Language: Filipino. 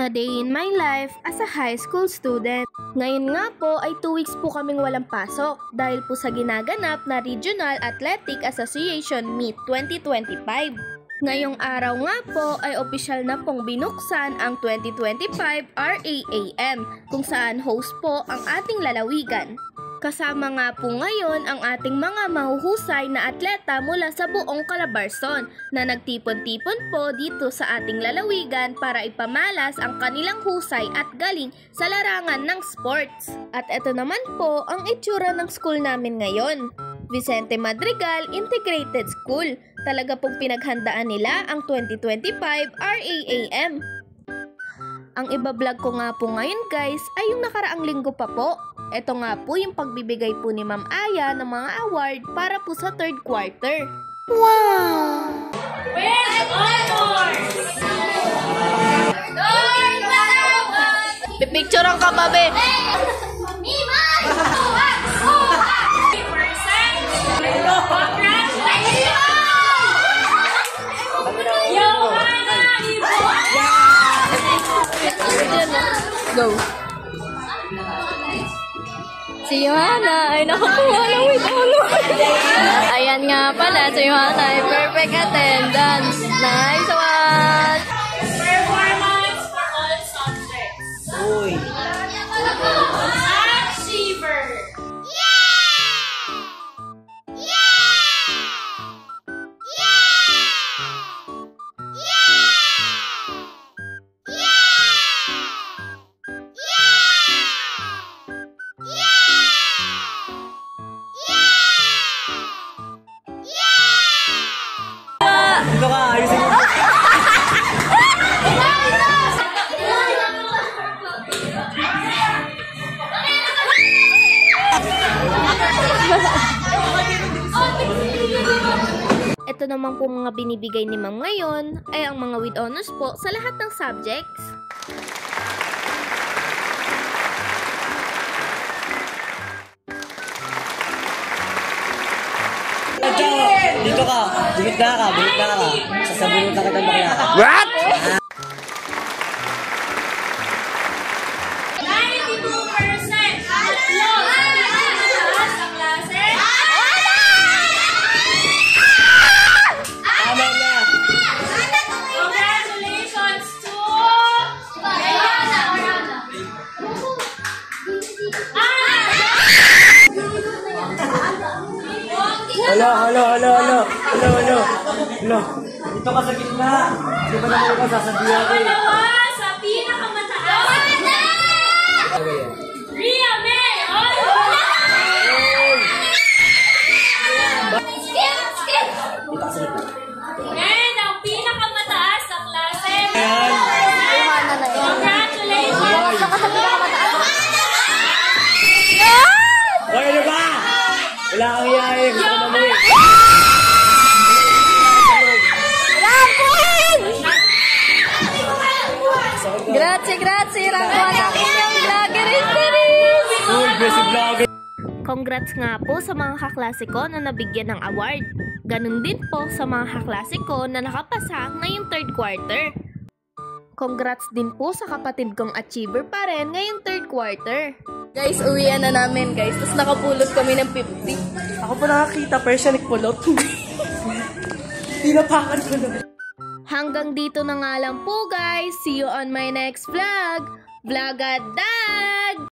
A day in my life as a high school student. Ngayon nga po ay 2 weeks po kaming walang pasok dahil po sa ginaganap na Regional Athletic Association Meet 2025. Ngayong araw nga po ay opisyal na pong binuksan ang 2025 RAAM kung saan host po ang ating lalawigan. Kasama nga po ngayon ang ating mga mahuhusay na atleta mula sa buong Calabarzon na nagtipon-tipon po dito sa ating lalawigan para ipamalas ang kanilang husay at galing sa larangan ng sports. At ito naman po ang itsura ng school namin ngayon. Vicente Madrigal Integrated School. Talaga pong pinaghandaan nila ang 2025 RAAM. Ang iba-vlog ko nga po ngayon guys ay yung nakaraang linggo pa po. Ito nga po yung pagbibigay po ni Ma'am Aya ng mga award para po sa 3rd quarter. Wow! With honors! Pipicturean ka ba, be? Go! Si Johanna ay nakakuha ng with honors. Ayan nga pala, si Johanna ay perfect attendance. Nice one! Performance for all subjects. Uy! Achiever. Dito ka, ayusin mo. Ito naman po mga binibigay ni Ma'am ngayon ay ang mga with honors po sa lahat ng subjects. Dito ka, bumit na ka. Sasabunod na kita bakla. What? 92% sa klase. Tama na. Congratulations to Hello. Dito ka sa gitna. Di ba naman ko sasabihan ko eh. Pangalawa sa pinakamataas. Ria May. And ang pinakamataas sa klase. Congratulations. Hoy, ano ba? Wala kang iyayin. Ito na mo eh. Grazie, Rangwan ang inyong vlogger series! Basic vlogger. Congrats nga po sa mga kaklase ko na nabigyan ng award. Ganun din po sa mga kaklase ko na nakapasa ngayong 3rd quarter. Congrats din po sa kapatid kong achiever pa rin ngayong 3rd quarter. Guys, uwian na namin guys. Tapos nakapulot kami ng 50. Ako pa nakakita, pero siya nagpulot. Tinapakan ko na. Hanggang dito na nga lang po guys. See you on my next vlog. Vlogadag!